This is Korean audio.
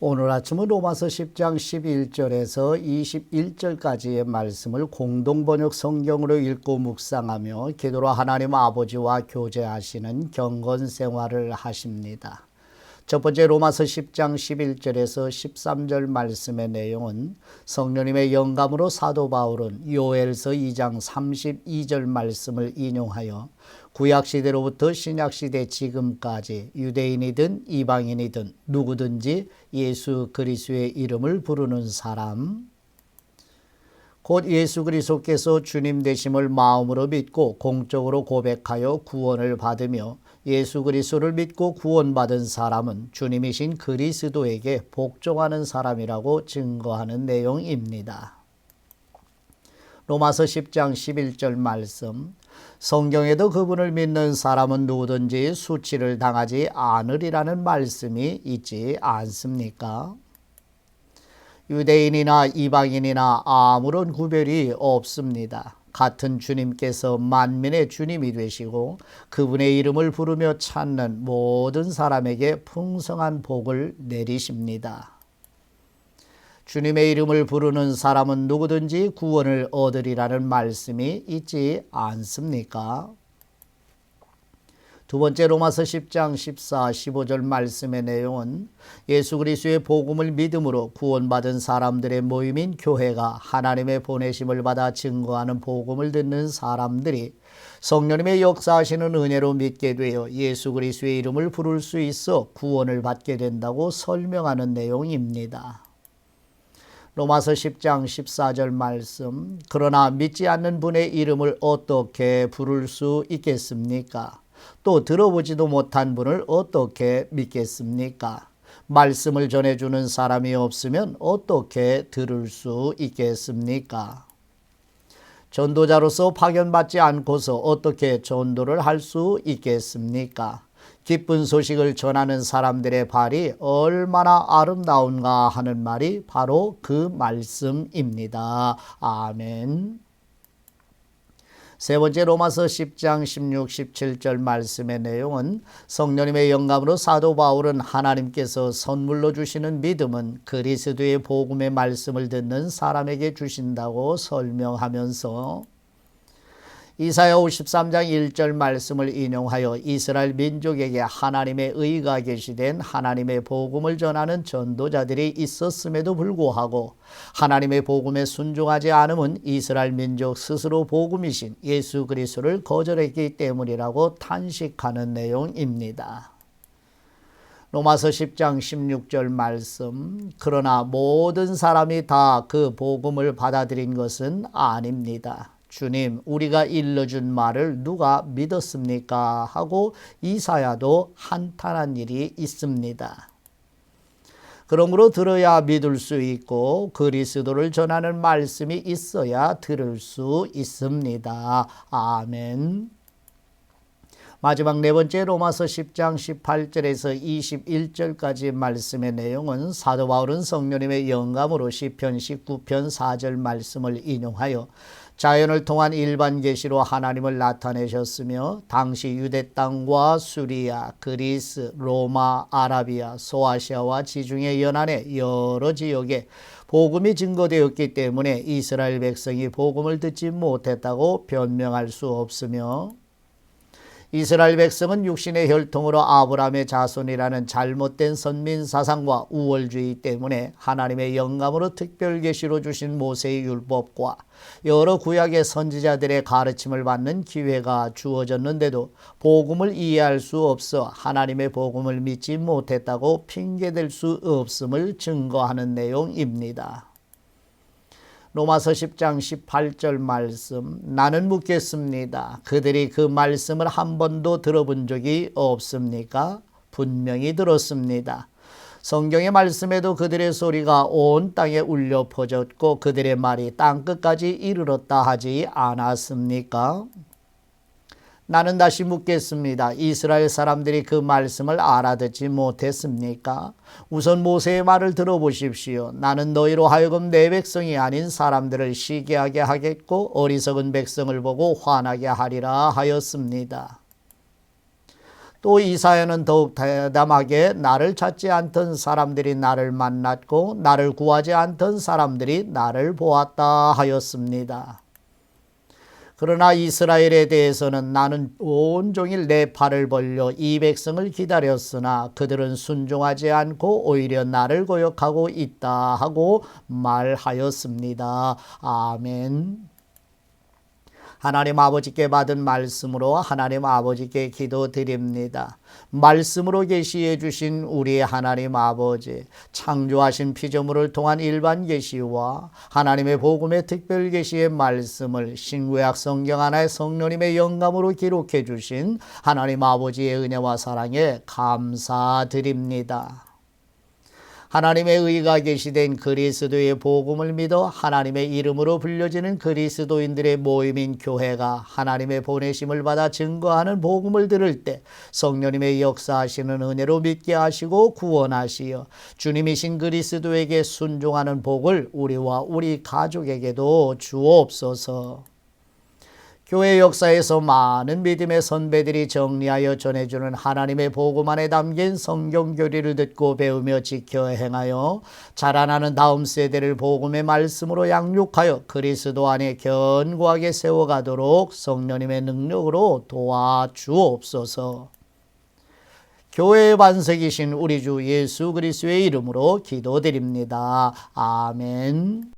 오늘 아침은 로마서 10장 11절에서 21절까지의 말씀을 공동번역 성경으로 읽고 묵상하며 기도로 하나님 아버지와 교제하시는 경건 생활을 하십니다. 첫 번째 로마서 10장 11절에서 13절 말씀의 내용은 성령님의 영감으로 사도 바울은 요엘서 2장 32절 말씀을 인용하여 구약시대로부터 신약시대 지금까지 유대인이든 이방인이든 누구든지 예수 그리스도의 이름을 부르는 사람, 곧 예수 그리스도께서 주님 되심을 마음으로 믿고 공적으로 고백하여 구원을 받으며 예수 그리스도를 믿고 구원받은 사람은 주님이신 그리스도에게 복종하는 사람이라고 증거하는 내용입니다. 로마서 10장 11절 말씀, 성경에도 그분을 믿는 사람은 누구든지 수치를 당하지 않으리라는 말씀이 있지 않습니까? 유대인이나 이방인이나 아무런 구별이 없습니다. 같은 주님께서 만민의 주님이 되시고 그분의 이름을 부르며 찾는 모든 사람에게 풍성한 복을 내리십니다. 주님의 이름을 부르는 사람은 누구든지 구원을 얻으리라는 말씀이 있지 않습니까? 두 번째 로마서 10장 14, 15절 말씀의 내용은 예수 그리스도의 복음을 믿음으로 구원받은 사람들의 모임인 교회가 하나님의 보내심을 받아 증거하는 복음을 듣는 사람들이 성령님의 역사하시는 은혜로 믿게 되어 예수 그리스도의 이름을 부를 수 있어 구원을 받게 된다고 설명하는 내용입니다. 로마서 10장 14절 말씀, 그러나 믿지 않는 분의 이름을 어떻게 부를 수 있겠습니까? 또 들어보지도 못한 분을 어떻게 믿겠습니까? 말씀을 전해주는 사람이 없으면 어떻게 들을 수 있겠습니까? 전도자로서 파견받지 않고서 어떻게 전도를 할 수 있겠습니까? 기쁜 소식을 전하는 사람들의 발이 얼마나 아름다운가 하는 말이 바로 그 말씀입니다. 아멘. 세 번째 로마서 10장 16, 17절 말씀의 내용은 성령님의 영감으로 사도 바울은 하나님께서 선물로 주시는 믿음은 그리스도의 복음의 말씀을 듣는 사람에게 주신다고 설명하면서 이사야 53장 1절 말씀을 인용하여 이스라엘 민족에게 하나님의 의가 계시된 하나님의 복음을 전하는 전도자들이 있었음에도 불구하고 하나님의 복음에 순종하지 않음은 이스라엘 민족 스스로 복음이신 예수 그리스도를 거절했기 때문이라고 탄식하는 내용입니다. 로마서 10장 16절 말씀, 그러나 모든 사람이 다 그 복음을 받아들인 것은 아닙니다. 주님, 우리가 일러준 말을 누가 믿었습니까? 하고 이사야도 한탄한 일이 있습니다. 그러므로 들어야 믿을 수 있고 그리스도를 전하는 말씀이 있어야 들을 수 있습니다. 아멘. 마지막 네 번째 로마서 10장 18절에서 21절까지 말씀의 내용은 사도 바울은 성령님의 영감으로 시편 19편 4절 말씀을 인용하여 자연을 통한 일반 계시로 하나님을 나타내셨으며 당시 유대 땅과 수리아, 그리스, 로마, 아라비아, 소아시아와 지중해 연안의 여러 지역에 복음이 증거되었기 때문에 이스라엘 백성이 복음을 듣지 못했다고 변명할 수 없으며 이스라엘 백성은 육신의 혈통으로 아브라함의 자손이라는 잘못된 선민 사상과 우월주의 때문에 하나님의 영감으로 특별 계시로 주신 모세의 율법과 여러 구약의 선지자들의 가르침을 받는 기회가 주어졌는데도 복음을 이해할 수 없어 하나님의 복음을 믿지 못했다고 핑계댈 수 없음을 증거하는 내용입니다. 로마서 10장 18절 말씀, 나는 묻겠습니다. 그들이 그 말씀을 한 번도 들어본 적이 없습니까? 분명히 들었습니다. 성경의 말씀에도 그들의 소리가 온 땅에 울려 퍼졌고 그들의 말이 땅끝까지 이르렀다 하지 않았습니까? 나는 다시 묻겠습니다. 이스라엘 사람들이 그 말씀을 알아듣지 못했습니까? 우선 모세의 말을 들어보십시오. 나는 너희로 하여금 내 백성이 아닌 사람들을 시기하게 하겠고 어리석은 백성을 보고 화나게 하리라 하였습니다. 또 이사야는 더욱 대담하게 나를 찾지 않던 사람들이 나를 만났고 나를 구하지 않던 사람들이 나를 보았다 하였습니다. 그러나 이스라엘에 대해서는 나는 온종일 내 팔을 벌려 이 백성을 기다렸으나 그들은 순종하지 않고 오히려 나를 거역하고 있다 하고 말하였습니다. 아멘. 하나님 아버지께 받은 말씀으로 하나님 아버지께 기도드립니다. 말씀으로 계시해 주신 우리 하나님 아버지, 창조하신 피조물을 통한 일반 계시와 하나님의 복음의 특별 계시의 말씀을 신구약 성경 하나의 성령님의 영감으로 기록해 주신 하나님 아버지의 은혜와 사랑에 감사드립니다. 하나님의 의가 계시된 그리스도의 복음을 믿어 하나님의 이름으로 불려지는 그리스도인들의 모임인 교회가 하나님의 보내심을 받아 증거하는 복음을 들을 때 성령님의 역사하시는 은혜로 믿게 하시고 구원하시어 주님이신 그리스도에게 순종하는 복을 우리와 우리 가족에게도 주옵소서. 교회 역사에서 많은 믿음의 선배들이 정리하여 전해주는 하나님의 복음 안에 담긴 성경 교리를 듣고 배우며 지켜 행하여 자라나는 다음 세대를 복음의 말씀으로 양육하여 그리스도 안에 견고하게 세워가도록 성령님의 능력으로 도와주옵소서. 교회의 반석이신 우리 주 예수 그리스도의 이름으로 기도드립니다. 아멘.